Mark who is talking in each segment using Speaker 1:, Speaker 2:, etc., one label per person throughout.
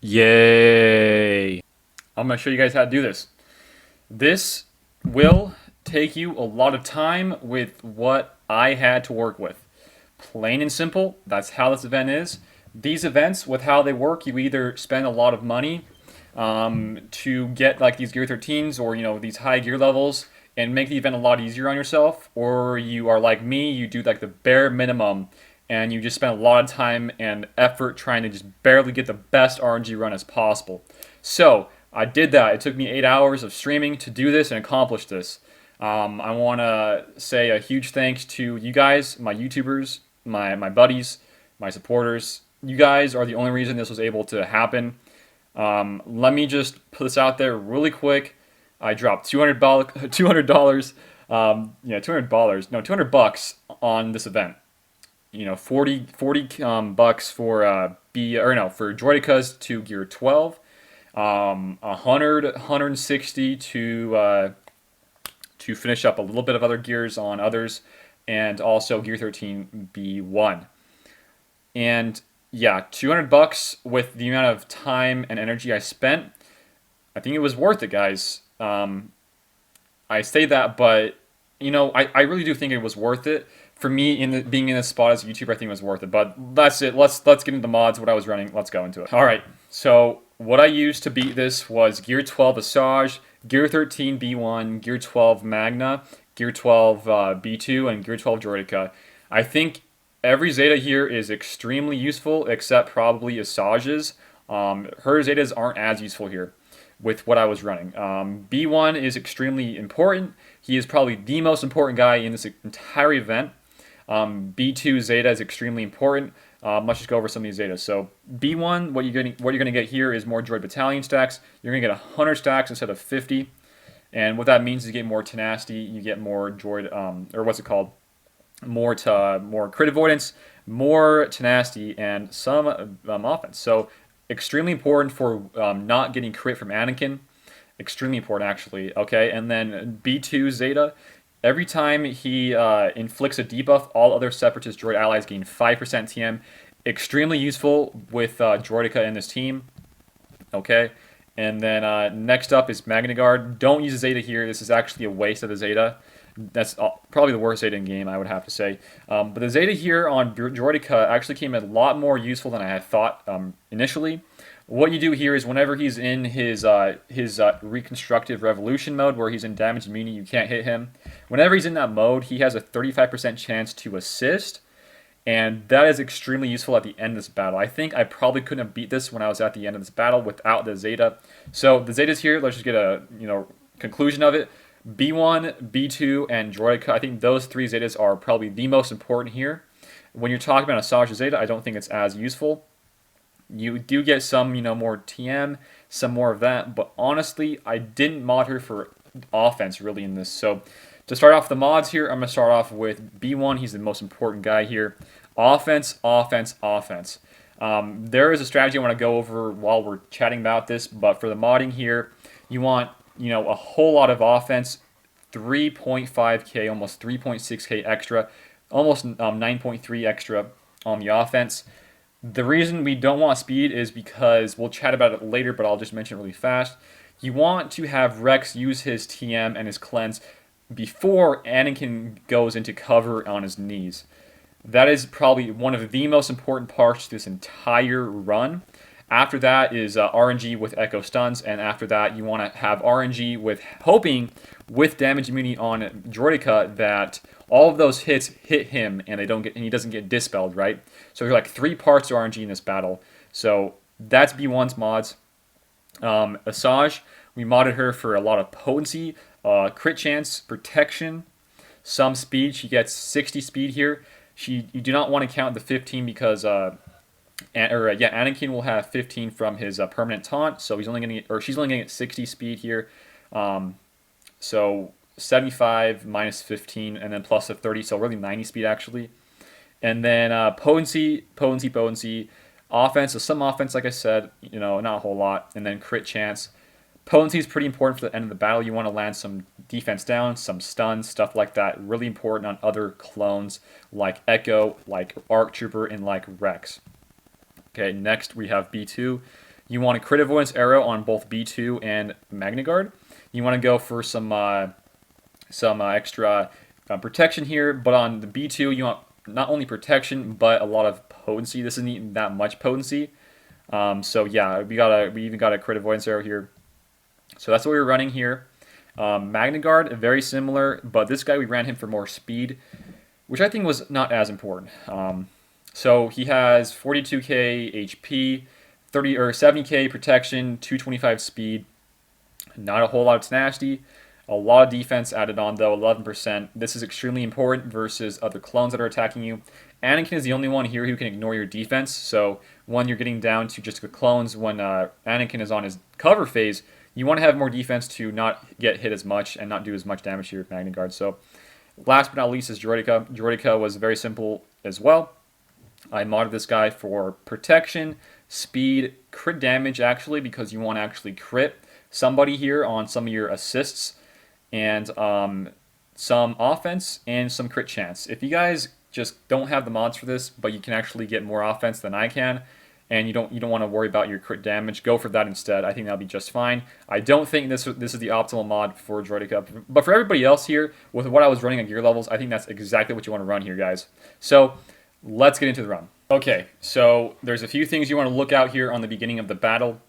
Speaker 1: Yay! I'm going to show you guys how to do this. This will take you a lot of time with what I had to work with. Plain and simple, that's how this event is. These events, with how they work, you either spend a lot of money to get like these Gear 13s or these high gear levels and make the event a lot easier on yourself, or you are like me, you do like the bare minimum and you just spend a lot of time and effort trying to just barely get the best RNG run as possible. So I did that. It took me 8 hours of streaming to do this and accomplish this. I want to say a huge thanks to you guys, my YouTubers, my buddies, my supporters. You guys are the only reason this was able to happen. Let me just put this out there really quick. I dropped $200, $200 on this event. 40 bucks for for Droidekas to Gear 12, 160 to finish up a little bit of other gears on others, and also Gear 13 B1. And yeah, $200 with the amount of time and energy I spent. I think it was worth it, guys. I say that, but I really do think it was worth it. For me, being in this spot as a YouTuber, I think it was worth it. But that's it. Let's get into the mods, what I was running. Let's go into it. All right. So what I used to beat this was Gear 12 Asajj, Gear 13 B1, Gear 12 Magna, Gear 12 B2, and Gear 12 Droideka. I think every Zeta here is extremely useful, except probably Asajj's. Her Zetas aren't as useful here with what I was running. B1 is extremely important. He is probably the most important guy in this entire event. B2 Zeta is extremely important. Let's just go over some of these Zetas. So B1, what you're going to get here is more Droid Battalion stacks. You're going to get 100 stacks instead of 50. And what that means is you get more tenacity, you get more droid, more crit avoidance, more tenacity, and some offense. So extremely important for not getting crit from Anakin. Extremely important, actually. Okay, and then B2 Zeta. Every time he inflicts a debuff, all other Separatist droid allies gain 5% TM. Extremely useful with Droideka in this team. Okay, and then next up is Magna Guard. Don't use a Zeta here. This is actually a waste of the Zeta. That's probably the worst Zeta in game, I would have to say. But the Zeta here on Droideka actually came a lot more useful than I had thought initially. What you do here is whenever he's in his reconstructive revolution mode, where he's in damage immunity, you can't hit him. Whenever he's in that mode, he has a 35% chance to assist, and that is extremely useful at the end of this battle. I think I probably couldn't have beat this when I was at the end of this battle without the Zeta. So the Zeta's here. Let's just get a conclusion of it. B1, B2, and Droideka. I think those three Zetas are probably the most important here. When you're talking about Asajj Zeta, I don't think it's as useful. You do get some, more TM, some more of that, but honestly, I didn't mod her for offense really in this. So to start off the mods here, I'm going to start off with B1. He's the most important guy here. Offense, offense, offense. There is a strategy I want to go over while we're chatting about this, but for the modding here, you want, a whole lot of offense, 3.5k, almost 3.6k extra, almost 9.3 extra on the offense. The reason we don't want speed is because we'll chat about it later, but I'll just mention it really fast. You want to have Rex use his TM and his cleanse before Anakin goes into cover on his knees. That is probably one of the most important parts to this entire run. After that is RNG with Echo Stuns, and after that you want to have RNG with with damage immunity on Droideka that all of those hits hit him and he doesn't get dispelled, right? So there's like 3 parts to RNG in this battle. So that's B1's mods. Asajj, we modded her for a lot of potency, crit chance, protection, some speed. She gets 60 speed here. You do not want to count the 15 because Anakin will have 15 from his permanent taunt, so she's only going to get 60 speed here. So 75 minus 15, and then plus a 30, so really 90 speed actually. And then potency, offense. So some offense, like I said, not a whole lot, and then crit chance. Potency is pretty important for the end of the battle. You want to land some defense down, some stuns, stuff like that. Really important on other clones like Echo, like ARC Trooper, and like Rex. Okay, next we have B2. You want a crit avoidance arrow on both B2 and Magna Guard. You want to go for some extra protection here, but on the B2 you want not only protection but a lot of potency. This isn't even that much potency. So yeah, we even got a crit avoidance arrow here. So that's what we were running here. Magna Guard, very similar, but this guy we ran him for more speed, which I think was not as important. So he has 42k HP, 30 or 70k protection, 225 speed, not a whole lot of tenacity, a lot of defense added on though, 11%. This is extremely important versus other clones that are attacking you. Anakin is the only one here who can ignore your defense, so when you're getting down to just the clones, when Anakin is on his cover phase, you want to have more defense to not get hit as much and not do as much damage to your Magna Guard. So last but not least is Droideka. Droideka was very simple as well. I modded this guy for protection, speed, crit damage actually, because you want to actually crit somebody here on some of your assists, and some offense and some crit chance. If you guys just don't have the mods for this, but you can actually get more offense than I can, and you don't want to worry about your crit damage, go for that instead. I think that'll be just fine. I don't think this is the optimal mod for Droideka, but for everybody else here, with what I was running at gear levels, I think that's exactly what you want to run here, guys. So let's get into the run. Okay, so there's a few things you want to look out here on the beginning of the battle.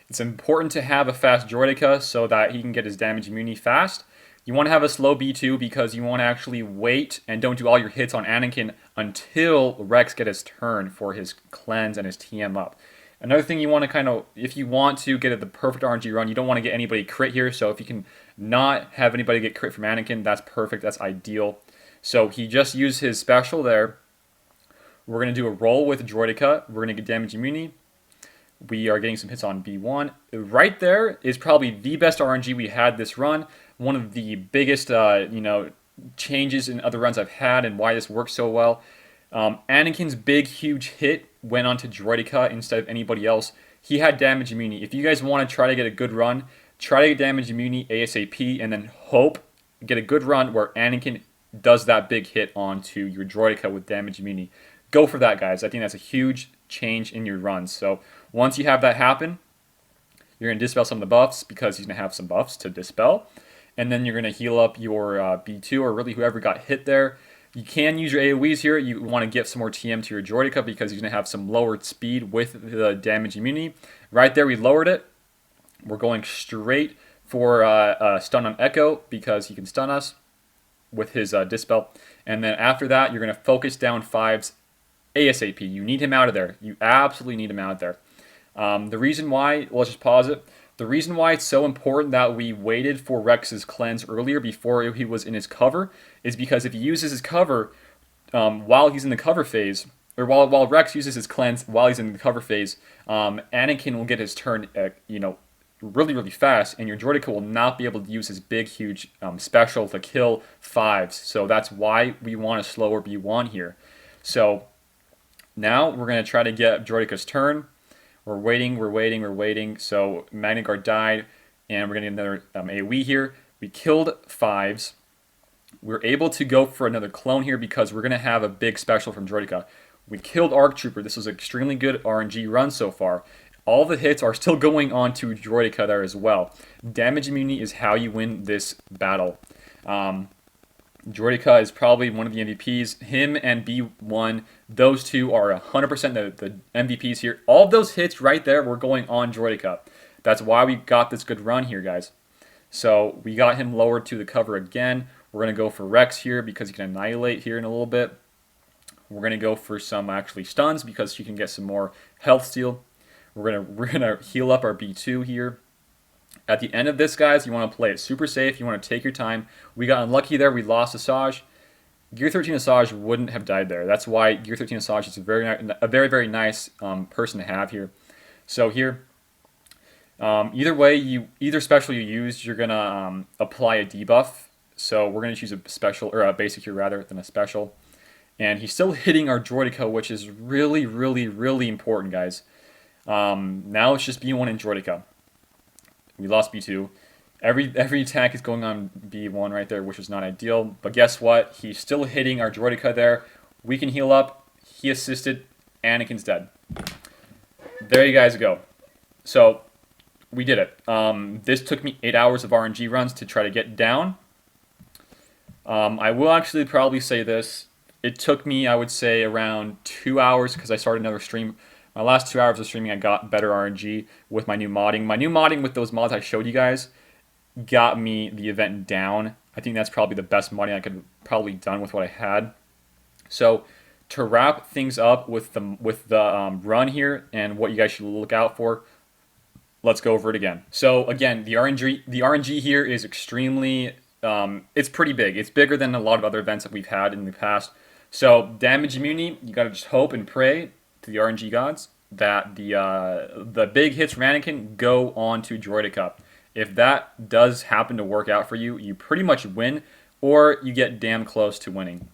Speaker 1: It's important to have a fast Droideka so that he can get his damage immunity fast. You want to have a slow B2 because you want to actually wait and don't do all your hits on Anakin until Rex get his turn for his cleanse and his TM up. Another thing you want to if you want to get the perfect RNG run, you don't want to get anybody crit here. So if you can not have anybody get crit from Anakin, that's perfect, that's ideal. So he just used his special there. We're going to do a roll with Droideka. We're going to get damage immunity. We are getting some hits on B1. Right there is probably the best RNG we had this run. One of the biggest, changes in other runs I've had and why this works so well. Anakin's big, huge hit went onto Droideka instead of anybody else. He had damage immunity. If you guys want to try to get a good run, try to get damage immunity ASAP and then get a good run where Anakin does that big hit onto your Droideka with damage immunity. Go for that, guys. I think that's a huge change in your runs. So once you have that happen, you're going to dispel some of the buffs because he's going to have some buffs to dispel. And then you're going to heal up your B2 or really whoever got hit there. You can use your AoEs here. You want to give some more TM to your Droideka because he's going to have some lowered speed with the damage immunity. Right there, we lowered it. We're going straight for stun on Echo because he can stun us with his dispel. And then after that, you're going to focus down 5s ASAP. You need him out of there. You absolutely need him out there. The reason why, let's just pause it. The reason why it's so important that we waited for Rex's cleanse earlier before he was in his cover is because if he uses his cover while he's in the cover phase, or while Rex uses his cleanse while he's in the cover phase, Anakin will get his turn, really, really fast, and your Droideka will not be able to use his big, huge special to kill 5s. So that's why we want a slower B1 here. So now we're going to try to get Droideka's turn. We're waiting. So Magna Guard died, and we're going to get another AoE here. We killed 5s. We're able to go for another clone here because we're going to have a big special from Droideka. We killed ARC Trooper. This was an extremely good RNG run so far. All the hits are still going on to Droideka there as well. Damage immunity is how you win this battle. Droideka is probably one of the MVPs. Him and B1, those two are 100% the MVPs here. All of those hits right there were going on Droideka. That's why we got this good run here, guys. So we got him lowered to the cover again. We're going to go for Rex here because he can annihilate here in a little bit. We're going to go for some actually stuns because you can get some more health steal. We're gonna heal up our B2 here. At the end of this, guys, you want to play it super safe. You want to take your time. We got unlucky there. We lost Asajj. Gear 13 Asajj wouldn't have died there. That's why Gear 13 Asajj is a very, very nice person to have here. So here, either way, either special you use, you're gonna apply a debuff. So we're gonna choose a special or a basic here rather than a special. And he's still hitting our Droideka, which is really, really, really important, guys. Now it's just B1 and Droideka. We lost B2. Every attack is going on B1 right there, which is not ideal. But guess what? He's still hitting our Droideka there. We can heal up. He assisted. Anakin's dead. there you guys go. So we did it. This took me 8 hours of RNG runs to try to get down. I will actually probably say this. It took me, I would say, around 2 hours because I started another stream. My last 2 hours of streaming, I got better RNG with my new modding. My new modding with those mods I showed you guys got me the event down. I think that's probably the best modding I could have probably done with what I had. So to wrap things up with the run here and what you guys should look out for, let's go over it again. So again, the RNG here is extremely it's pretty big. It's bigger than a lot of other events that we've had in the past. So damage immunity, you gotta just hope and pray to the RNG gods that the big hits from Anakin go on to Droideka. If that does happen to work out for you, you pretty much win, or you get damn close to winning.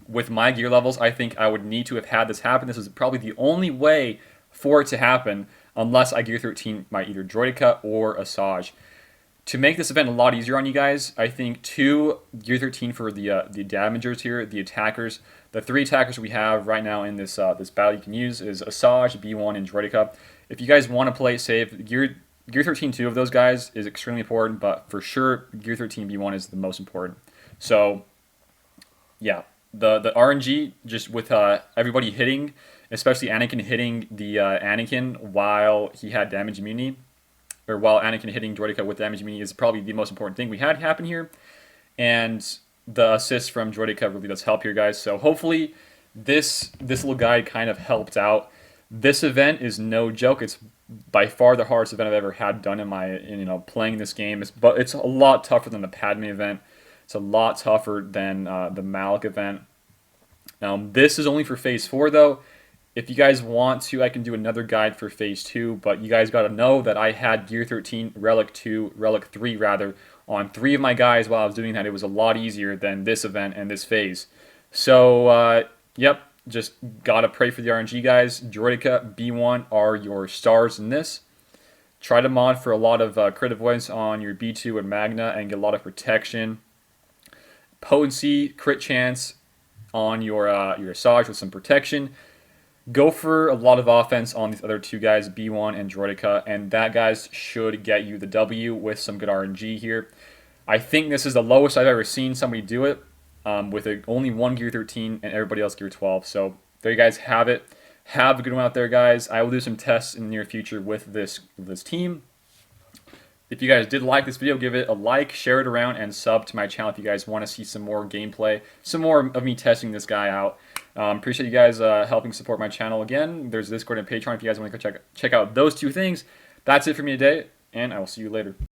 Speaker 1: With my gear levels, I think I would need to have had this happen. This is probably the only way for it to happen, unless I Gear 13 my either Droideka or Asajj. To make this event a lot easier on you guys, I think 2 Gear 13 for the damagers here, the attackers. The 3 attackers we have right now in this this battle you can use is Asajj, B1, and Droideka. If you guys want to play it safe, Gear 13 2 of those guys is extremely important, but for sure Gear 13 B1 is the most important. So yeah, the RNG just with everybody hitting, especially Anakin hitting the Anakin while he had damage immunity, or while Anakin hitting Droideka with damage immunity is probably the most important thing we had happen here. And the assist from Droideka really does help here, guys. So hopefully this little guide kind of helped out. This event is no joke. It's by far the hardest event I've ever had done in my playing this game. But it's a lot tougher than the Padme event. It's a lot tougher than the Malik event. This is only for Phase 4, though. If you guys want to, I can do another guide for Phase 2, but you guys got to know that I had Gear 13, Relic 2, Relic 3, rather, on 3 of my guys while I was doing that. It was a lot easier than this event and this phase. So, yep, just got to pray for the RNG guys. Droideka, B1 are your stars in this. Try to mod for a lot of crit avoidance on your B2 and Magna and get a lot of protection. Potency, crit chance on your Asajj with some protection. Go for a lot of offense on these other 2 guys, B1 and Droideka, and that, guys, should get you the W with some good RNG here. I think this is the lowest I've ever seen somebody do it, with only 1 Gear 13 and everybody else Gear 12. So there you guys have it. Have a good one out there, guys. I will do some tests in the near future with this team. If you guys did like this video, give it a like, share it around, and sub to my channel if you guys want to see some more gameplay, some more of me testing this guy out. Appreciate you guys helping support my channel again. There's Discord and Patreon if you guys want to go check out those 2 things. That's it for me today, and I will see you later.